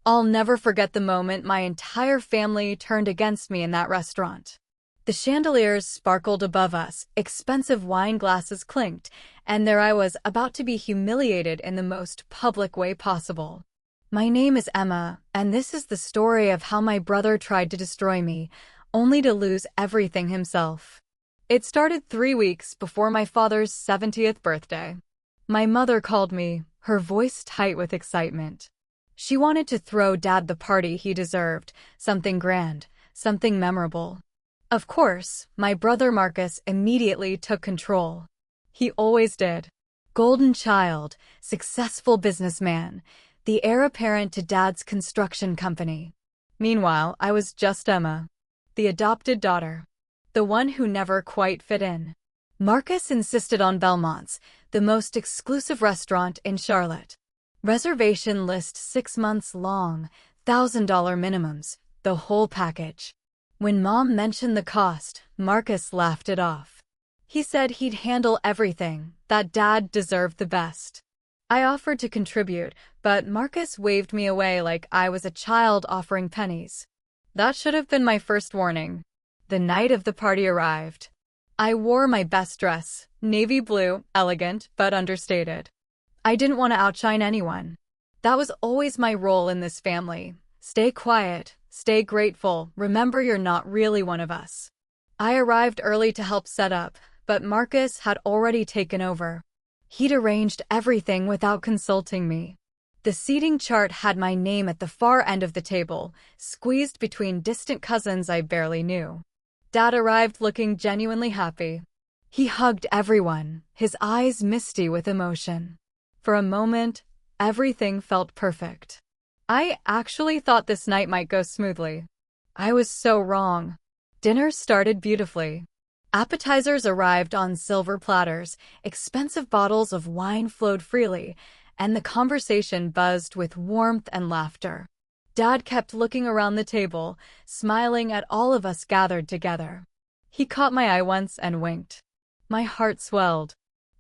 I'll never forget the moment my entire family turned against me in that restaurant. The chandeliers sparkled above us, expensive wine glasses clinked, and there I was about to be humiliated in the most public way possible. My name is Emma, and this is the story of how my brother tried to destroy me, only to lose everything himself. It started 3 weeks before my father's 70th birthday. My mother called me, her voice tight with excitement. She wanted to throw Dad the party he deserved, something grand, something memorable. Of course, my brother Marcus immediately took control. He always did. Golden child, successful businessman, the heir apparent to Dad's construction company. Meanwhile, I was just Emma, the adopted daughter, the one who never quite fit in. Marcus insisted on Belmont's, the most exclusive restaurant in Charlotte. Reservation list 6 months long, $1,000 minimums, the whole package. When Mom mentioned the cost, Marcus laughed it off. He said he'd handle everything, that Dad deserved the best. I offered to contribute, but Marcus waved me away like I was a child offering pennies. That should have been my first warning. The night of the party arrived. I wore my best dress, navy blue, elegant but understated. I didn't want to outshine anyone. That was always my role in this family. Stay quiet, stay grateful, remember you're not really one of us. I arrived early to help set up, but Marcus had already taken over. He'd arranged everything without consulting me. The seating chart had my name at the far end of the table, squeezed between distant cousins I barely knew. Dad arrived looking genuinely happy. He hugged everyone, his eyes misty with emotion. For a moment, everything felt perfect. I actually thought this night might go smoothly. I was so wrong. Dinner started beautifully. Appetizers arrived on silver platters, expensive bottles of wine flowed freely, and the conversation buzzed with warmth and laughter. Dad kept looking around the table, smiling at all of us gathered together. He caught my eye once and winked. My heart swelled.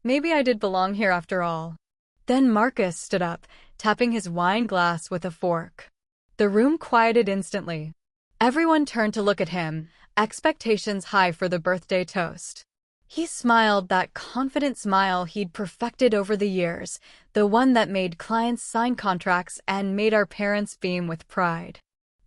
Maybe I did belong here after all. Then Marcus stood up, tapping his wine glass with a fork. The room quieted instantly. Everyone turned to look at him, expectations high for the birthday toast. He smiled that confident smile he'd perfected over the years, the one that made clients sign contracts and made our parents beam with pride.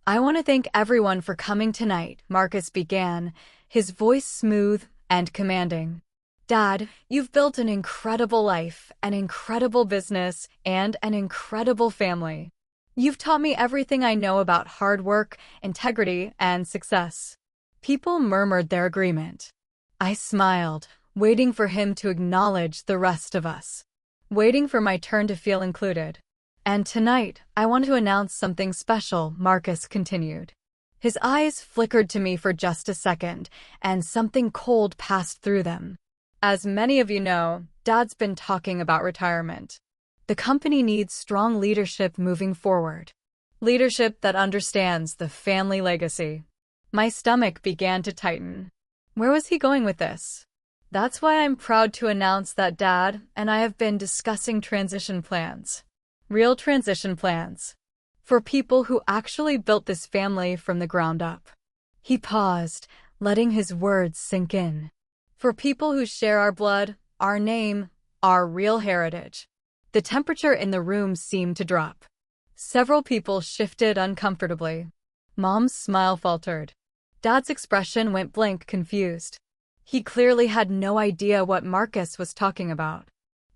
I want to thank everyone for coming tonight, Marcus began, his voice smooth and commanding. Dad, you've built an incredible life, an incredible business, and an incredible family. You've taught me everything I know about hard work, integrity, and success. People murmured their agreement. I smiled, waiting for him to acknowledge the rest of us, waiting for my turn to feel included. And tonight, I want to announce something special, Marcus continued. His eyes flickered to me for just a second, and something cold passed through them. As many of you know, Dad's been talking about retirement. The company needs strong leadership moving forward. Leadership that understands the family legacy. My stomach began to tighten. Where was he going with this? That's why I'm proud to announce that Dad and I have been discussing transition plans. Real transition plans. For people who actually built this family from the ground up. He paused, letting his words sink in. For people who share our blood, our name, our real heritage. The temperature in the room seemed to drop. Several people shifted uncomfortably. Mom's smile faltered. Dad's expression went blank, confused. He clearly had no idea what Marcus was talking about.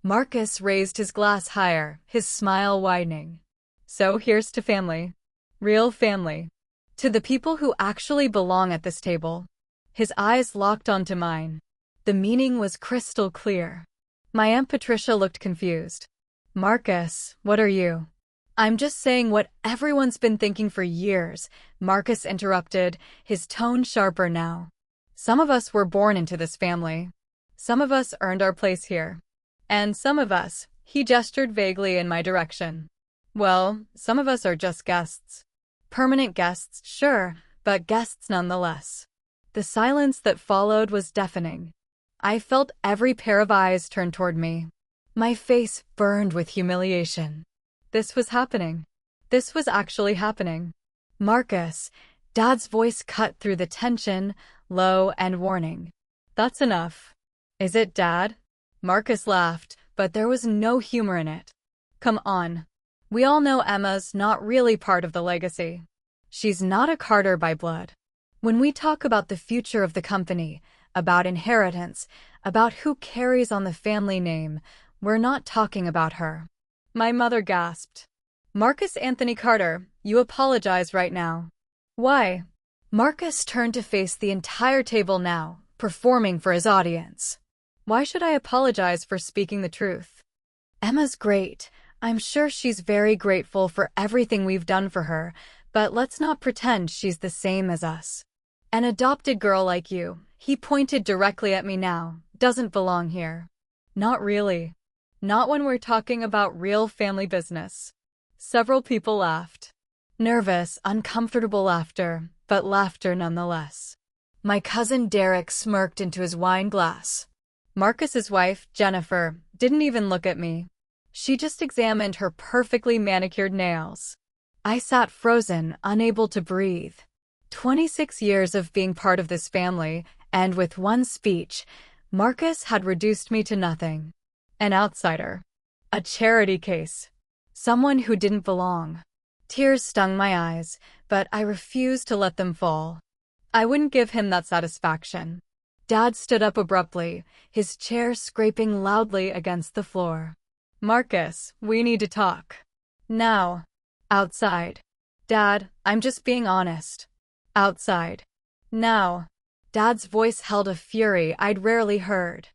Marcus raised his glass higher, his smile widening. So here's to family. Real family. To the people who actually belong at this table. His eyes locked onto mine. The meaning was crystal clear. My Aunt Patricia looked confused. Marcus, what are you? I'm just saying what everyone's been thinking for years, Marcus interrupted, his tone sharper now. Some of us were born into this family. Some of us earned our place here. And some of us, he gestured vaguely in my direction. Well, some of us are just guests. Permanent guests, sure, but guests nonetheless. The silence that followed was deafening. I felt every pair of eyes turn toward me. My face burned with humiliation. This was happening. This was actually happening. Marcus, Dad's voice cut through the tension, low and warning. That's enough. Is it, Dad? Marcus laughed, but there was no humor in it. Come on. We all know Emma's not really part of the legacy. She's not a Carter by blood. When we talk about the future of the company, about inheritance, about who carries on the family name, we're not talking about her. My mother gasped. Marcus Anthony Carter, you apologize right now. Why? Marcus turned to face the entire table now, performing for his audience. Why should I apologize for speaking the truth? Emma's great. I'm sure she's very grateful for everything we've done for her, but let's not pretend she's the same as us. An adopted girl like you, he pointed directly at me now, doesn't belong here. Not really. Not when we're talking about real family business. Several people laughed. Nervous, uncomfortable laughter, but laughter nonetheless. My cousin Derek smirked into his wine glass. Marcus's wife, Jennifer, didn't even look at me. She just examined her perfectly manicured nails. I sat frozen, unable to breathe. 26 years of being part of this family, and with one speech, Marcus had reduced me to nothing. An outsider. A charity case. Someone who didn't belong. Tears stung my eyes, but I refused to let them fall. I wouldn't give him that satisfaction. Dad stood up abruptly, his chair scraping loudly against the floor. Marcus, we need to talk. Now. Outside. Dad, I'm just being honest. Outside. Now. Dad's voice held a fury I'd rarely heard.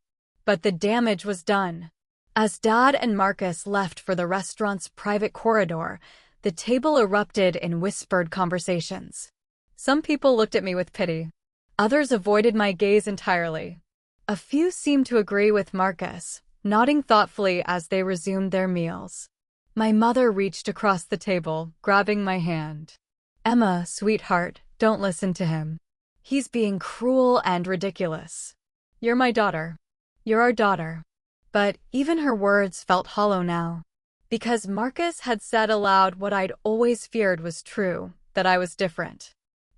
But the damage was done. As Dad and Marcus left for the restaurant's private corridor, the table erupted in whispered conversations. Some people looked at me with pity. Others avoided my gaze entirely. A few seemed to agree with Marcus, nodding thoughtfully as they resumed their meals. My mother reached across the table, grabbing my hand. Emma, sweetheart, don't listen to him. He's being cruel and ridiculous. You're my daughter. You're our daughter. But even her words felt hollow now. Because Marcus had said aloud what I'd always feared was true, that I was different.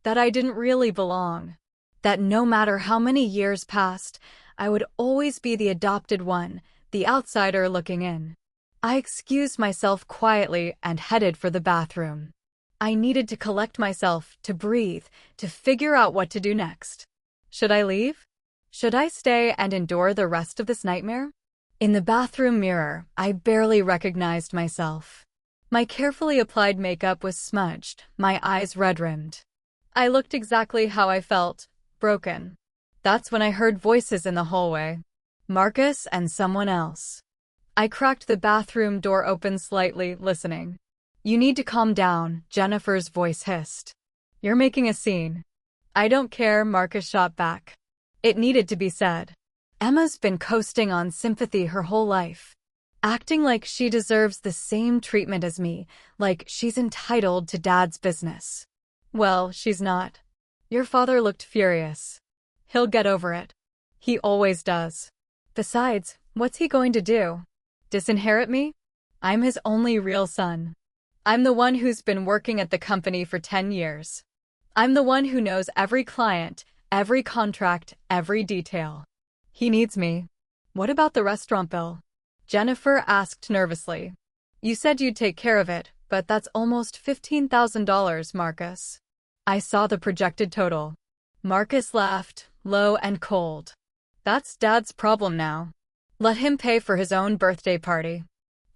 That I didn't really belong. That no matter how many years passed, I would always be the adopted one, the outsider looking in. I excused myself quietly and headed for the bathroom. I needed to collect myself, to breathe, to figure out what to do next. Should I leave? Should I stay and endure the rest of this nightmare? In the bathroom mirror, I barely recognized myself. My carefully applied makeup was smudged, my eyes red-rimmed. I looked exactly how I felt, broken. That's when I heard voices in the hallway. Marcus and someone else. I cracked the bathroom door open slightly, listening. You need to calm down, Jennifer's voice hissed. You're making a scene. I don't care, Marcus shot back. It needed to be said. Emma's been coasting on sympathy her whole life. Acting like she deserves the same treatment as me, like she's entitled to Dad's business. Well, she's not. Your father looked furious. He'll get over it. He always does. Besides, what's he going to do? Disinherit me? I'm his only real son. I'm the one who's been working at the company for 10 years. I'm the one who knows every client, every contract, every detail. He needs me. What about the restaurant bill? Jennifer asked nervously. You said you'd take care of it, but that's almost $15,000, Marcus. I saw the projected total. Marcus laughed, low and cold. That's Dad's problem now. Let him pay for his own birthday party.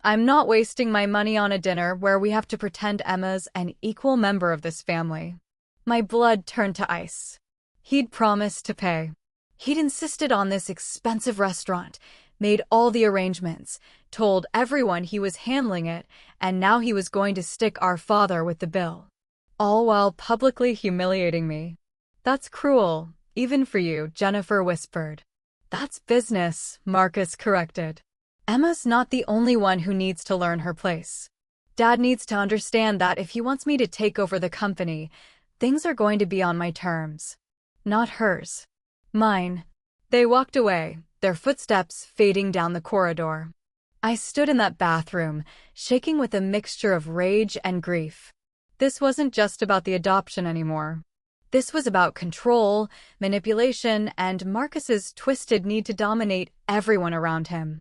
I'm not wasting my money on a dinner where we have to pretend Emma's an equal member of this family. My blood turned to ice. He'd promised to pay. He'd insisted on this expensive restaurant, made all the arrangements, told everyone he was handling it, and now he was going to stick our father with the bill. All while publicly humiliating me. That's cruel, even for you, Jennifer whispered. That's business, Marcus corrected. Emma's not the only one who needs to learn her place. Dad needs to understand that if he wants me to take over the company, things are going to be on my terms. Not hers. Mine. They walked away, their footsteps fading down the corridor. I stood in that bathroom, shaking with a mixture of rage and grief. This wasn't just about the adoption anymore. This was about control, manipulation, and Marcus's twisted need to dominate everyone around him.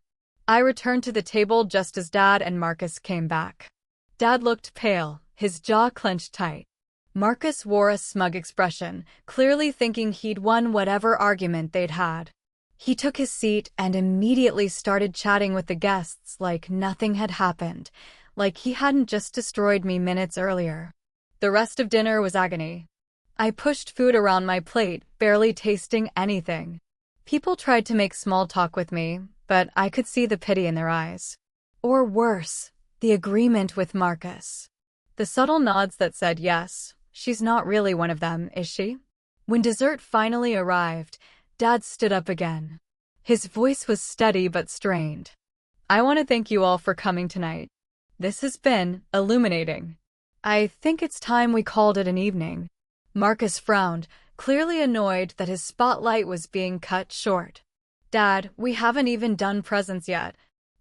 I returned to the table just as Dad and Marcus came back. Dad looked pale, his jaw clenched tight. Marcus wore a smug expression, clearly thinking he'd won whatever argument they'd had. He took his seat and immediately started chatting with the guests like nothing had happened, like he hadn't just destroyed me minutes earlier. The rest of dinner was agony. I pushed food around my plate, barely tasting anything. People tried to make small talk with me, but I could see the pity in their eyes. Or worse, the agreement with Marcus. The subtle nods that said yes, she's not really one of them, is she? When dessert finally arrived, Dad stood up again. His voice was steady but strained. I want to thank you all for coming tonight. This has been illuminating. I think it's time we called it an evening. Marcus frowned, clearly annoyed that his spotlight was being cut short. Dad, we haven't even done presents yet.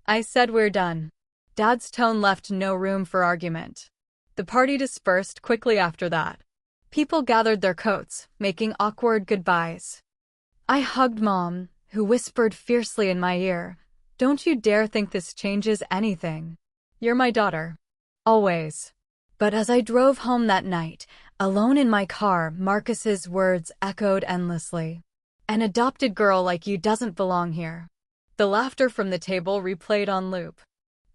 I said we're done. Dad's tone left no room for argument. The party dispersed quickly after that. People gathered their coats, making awkward goodbyes. I hugged Mom, who whispered fiercely in my ear, "Don't you dare think this changes anything. You're my daughter. Always." But as I drove home that night, alone in my car, Marcus's words echoed endlessly. "An adopted girl like you doesn't belong here." The laughter from the table replayed on loop.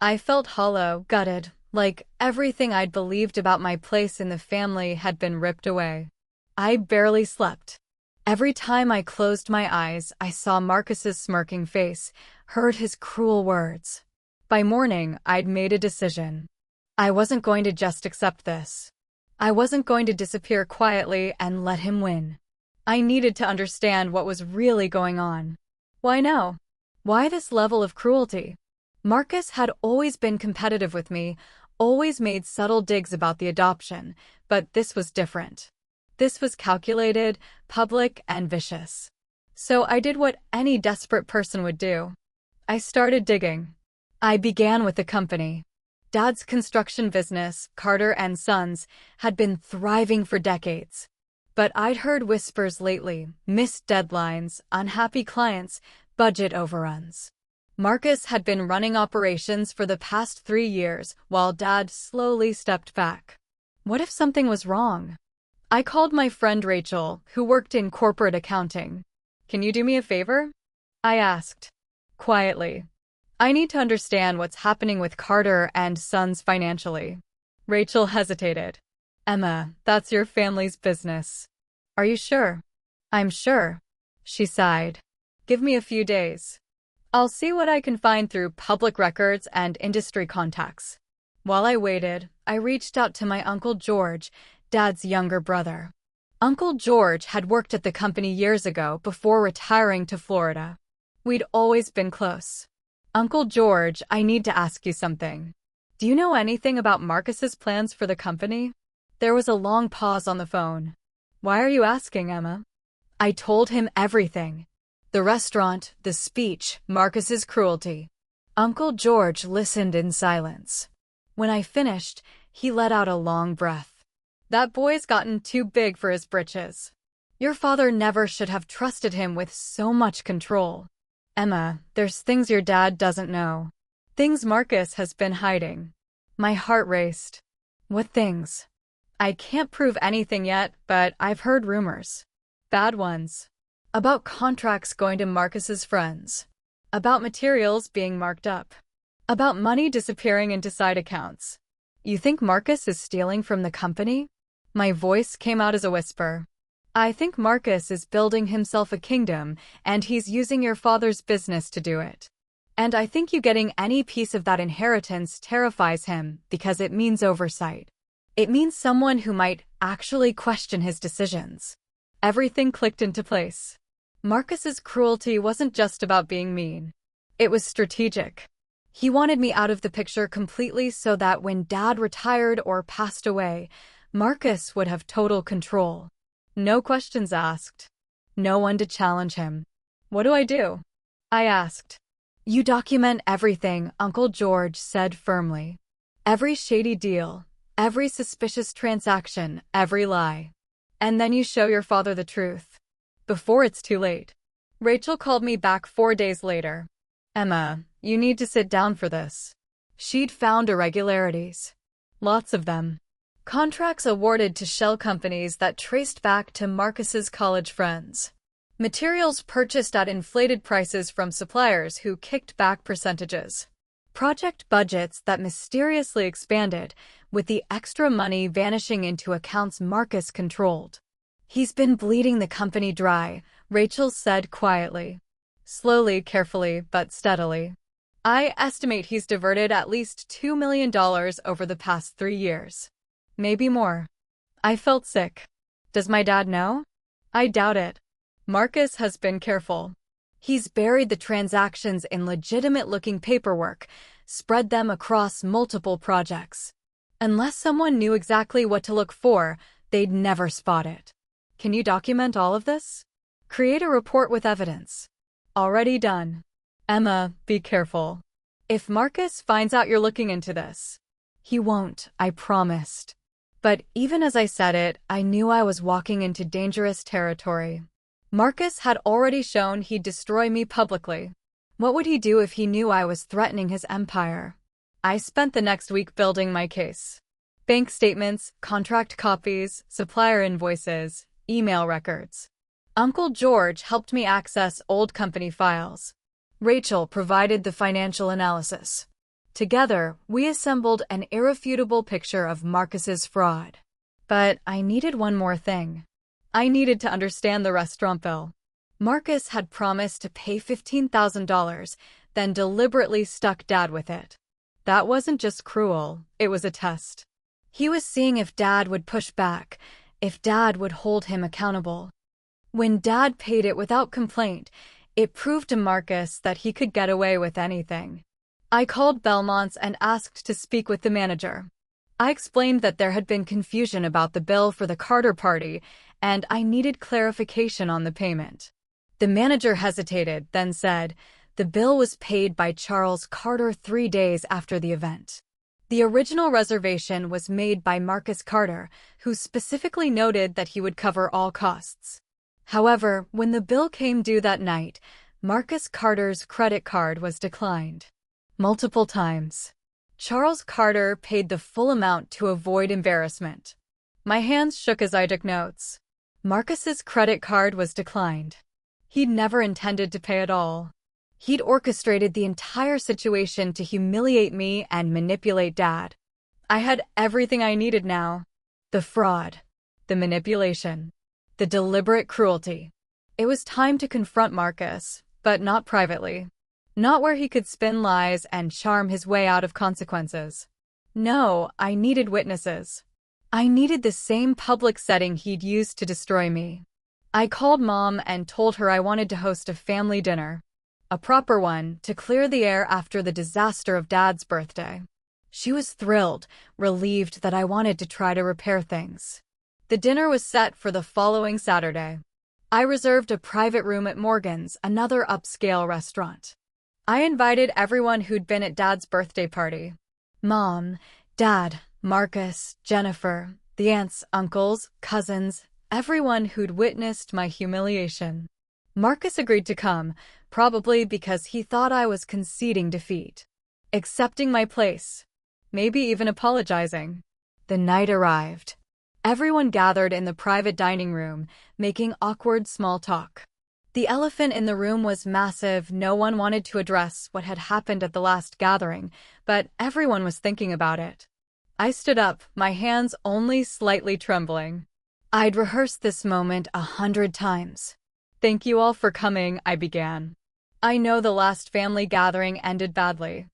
I felt hollow, gutted, like everything I'd believed about my place in the family had been ripped away. I barely slept. Every time I closed my eyes, I saw Marcus's smirking face, heard his cruel words. By morning, I'd made a decision. I wasn't going to just accept this. I wasn't going to disappear quietly and let him win. I needed to understand what was really going on. Why now? Why this level of cruelty? Marcus had always been competitive with me, always made subtle digs about the adoption, but this was different. This was calculated, public, and vicious. So I did what any desperate person would do. I started digging. I began with the company. Dad's construction business, Carter and Sons, had been thriving for decades. But I'd heard whispers lately, missed deadlines, unhappy clients, budget overruns. Marcus had been running operations for the past 3 years, while Dad slowly stepped back. What if something was wrong? I called my friend Rachel, who worked in corporate accounting. "Can you do me a favor?" I asked. Quietly. "I need to understand what's happening with Carter and Sons financially." Rachel hesitated. "Emma, that's your family's business." "Are you sure?" "I'm sure." She sighed. "Give me a few days. I'll see what I can find through public records and industry contacts." While I waited, I reached out to my Uncle George, Dad's younger brother. Uncle George had worked at the company years ago before retiring to Florida. We'd always been close. "Uncle George, I need to ask you something. Do you know anything about Marcus's plans for the company?" There was a long pause on the phone. "Why are you asking, Emma?" I told him everything. The restaurant, the speech, Marcus's cruelty. Uncle George listened in silence. When I finished, he let out a long breath. "That boy's gotten too big for his britches. Your father never should have trusted him with so much control. Emma, there's things your dad doesn't know. Things Marcus has been hiding." My heart raced. "What things?" "I can't prove anything yet, but I've heard rumors. Bad ones. About contracts going to Marcus's friends. About materials being marked up. About money disappearing into side accounts." "You think Marcus is stealing from the company?" My voice came out as a whisper. "I think Marcus is building himself a kingdom, and he's using your father's business to do it. And I think you getting any piece of that inheritance terrifies him because it means oversight. It means someone who might actually question his decisions." Everything clicked into place. Marcus's cruelty wasn't just about being mean. It was strategic. He wanted me out of the picture completely so that when Dad retired or passed away, Marcus would have total control. No questions asked. No one to challenge him. "What do I do?" I asked. You document everything, Uncle George said firmly. Every shady deal, every suspicious transaction, every lie. And then you show your father the truth. Before it's too late. Rachel called me back 4 days later. Emma, you need to sit down for this. She'd found irregularities. Lots of them. Contracts awarded to shell companies that traced back to Marcus's college friends. Materials purchased at inflated prices from suppliers who kicked back percentages. Project budgets that mysteriously expanded, with the extra money vanishing into accounts Marcus controlled. He's been bleeding the company dry, Rachel said quietly. Slowly, carefully, but steadily. I estimate he's diverted at least $2 million over the past 3 years. Maybe more. I felt sick. Does my dad know? I doubt it. Marcus has been careful. He's buried the transactions in legitimate-looking paperwork, spread them across multiple projects. Unless someone knew exactly what to look for, they'd never spot it. Can you document all of this? Create a report with evidence. Already done. Emma, be careful. If Marcus finds out you're looking into this. He won't, I promised. But even as I said it, I knew I was walking into dangerous territory. Marcus had already shown he'd destroy me publicly. What would he do if he knew I was threatening his empire? I spent the next week building my case. Bank statements, contract copies, supplier invoices, email records. Uncle George helped me access old company files. Rachel provided the financial analysis. Together, we assembled an irrefutable picture of Marcus's fraud. But I needed one more thing. I needed to understand the restaurant bill. Marcus had promised to pay $15,000, then deliberately stuck Dad with it. That wasn't just cruel, it was a test. He was seeing if Dad would push back, if Dad would hold him accountable. When Dad paid it without complaint, it proved to Marcus that he could get away with anything. I called Belmont's and asked to speak with the manager. I explained that there had been confusion about the bill for the Carter party, and I needed clarification on the payment. The manager hesitated, then said, the bill was paid by Charles Carter 3 days after the event. The original reservation was made by Marcus Carter, who specifically noted that he would cover all costs. However, when the bill came due that night, Marcus Carter's credit card was declined. Multiple times. Charles Carter paid the full amount to avoid embarrassment. My hands shook as I took notes. Marcus's credit card was declined. He'd never intended to pay at all. He'd orchestrated the entire situation to humiliate me and manipulate Dad. I had everything I needed now. The fraud. The manipulation. The deliberate cruelty. It was time to confront Marcus, but not privately. Not where he could spin lies and charm his way out of consequences. No, I needed witnesses. I needed the same public setting he'd used to destroy me. I called Mom and told her I wanted to host a family dinner. A proper one, to clear the air after the disaster of Dad's birthday. She was thrilled, relieved that I wanted to try to repair things. The dinner was set for the following Saturday. I reserved a private room at Morgan's, another upscale restaurant. I invited everyone who'd been at Dad's birthday party. Mom, Dad, Marcus, Jennifer, the aunts, uncles, cousins, everyone who'd witnessed my humiliation. Marcus agreed to come, probably because he thought I was conceding defeat. Accepting my place. Maybe even apologizing. The night arrived. Everyone gathered in the private dining room, making awkward small talk. The elephant in the room was massive. No one wanted to address what had happened at the last gathering, but everyone was thinking about it. I stood up, my hands only slightly trembling. I'd rehearsed this moment 100 times. Thank you all for coming, I began. I know the last family gathering ended badly.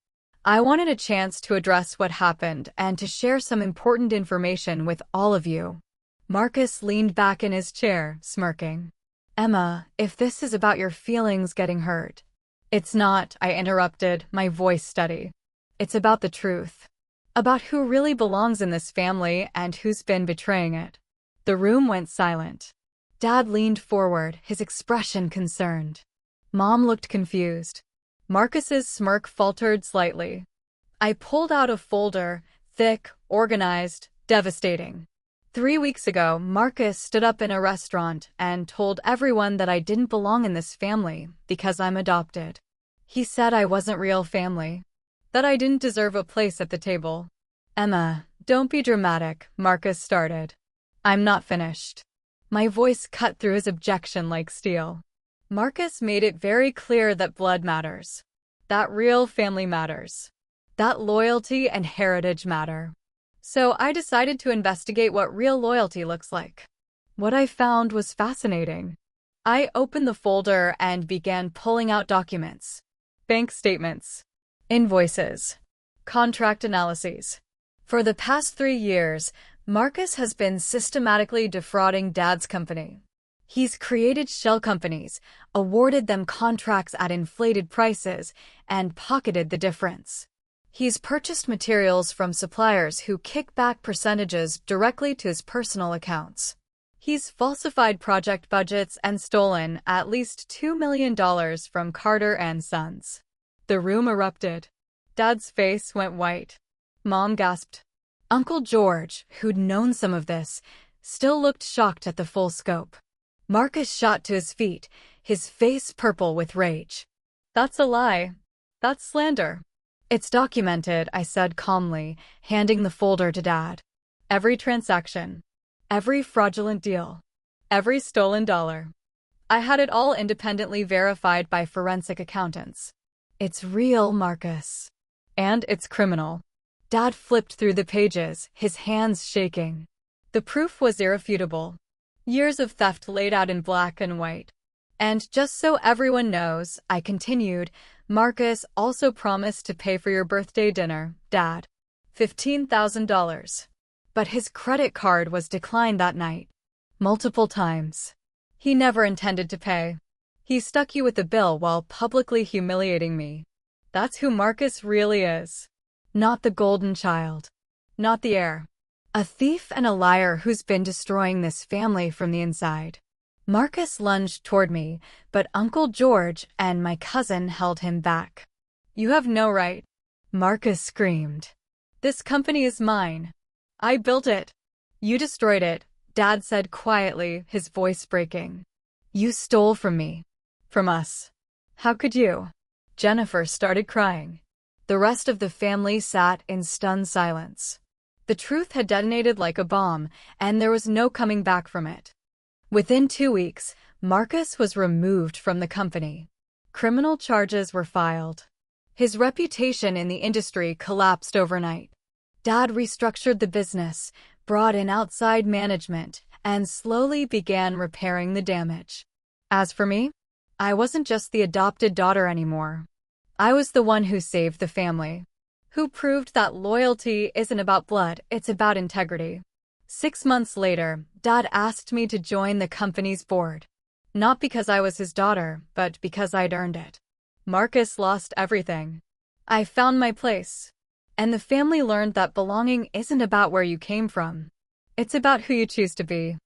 I wanted a chance to address what happened and to share some important information with all of you. Marcus leaned back in his chair, smirking. Emma, if this is about your feelings getting hurt. It's not, I interrupted, my voice steady. It's about the truth. About who really belongs in this family and who's been betraying it. The room went silent. Dad leaned forward, his expression concerned. Mom looked confused. Marcus's smirk faltered slightly. I pulled out a folder, thick, organized, devastating. 3 weeks ago, Marcus stood up in a restaurant and told everyone that I didn't belong in this family because I'm adopted. He said I wasn't real family, that I didn't deserve a place at the table. Emma, don't be dramatic, Marcus started. I'm not finished. My voice cut through his objection like steel. Marcus made it very clear that blood matters, that real family matters, that loyalty and heritage matter. So I decided to investigate what real loyalty looks like. What I found was fascinating. I opened the folder and began pulling out documents, bank statements, invoices, contract analyses. For the past 3 years, Marcus has been systematically defrauding Dad's company. He's created shell companies, awarded them contracts at inflated prices, and pocketed the difference. He's purchased materials from suppliers who kick back percentages directly to his personal accounts. He's falsified project budgets and stolen at least $2 million from Carter and Sons. The room erupted. Dad's face went white. Mom gasped. Uncle George, who'd known some of this, still looked shocked at the full scope. Marcus shot to his feet, his face purple with rage. That's a lie. That's slander. It's documented, I said calmly, handing the folder to Dad. Every transaction, every fraudulent deal, every stolen dollar. I had it all independently verified by forensic accountants. It's real, Marcus. And it's criminal. Dad flipped through the pages, his hands shaking. The proof was irrefutable. Years of theft laid out in black and white. And just so everyone knows, I continued, Marcus also promised to pay for your birthday dinner, Dad. $15,000. But his credit card was declined that night. Multiple times. He never intended to pay. He stuck you with the bill while publicly humiliating me. That's who Marcus really is. Not the golden child. Not the heir. A thief and a liar who's been destroying this family from the inside. Marcus lunged toward me, but Uncle George and my cousin held him back. You have no right. Marcus screamed. This company is mine. I built it. You destroyed it, Dad said quietly, his voice breaking. You stole from me. From us. How could you? Jennifer started crying. The rest of the family sat in stunned silence. The truth had detonated like a bomb, and there was no coming back from it. Within 2 weeks, Marcus was removed from the company. Criminal charges were filed. His reputation in the industry collapsed overnight. Dad restructured the business, brought in outside management, and slowly began repairing the damage. As for me, I wasn't just the adopted daughter anymore. I was the one who saved the family, who proved that loyalty isn't about blood, it's about integrity. 6 months later, Dad asked me to join the company's board. Not because I was his daughter, but because I'd earned it. Marcus lost everything. I found my place. And the family learned that belonging isn't about where you came from. It's about who you choose to be.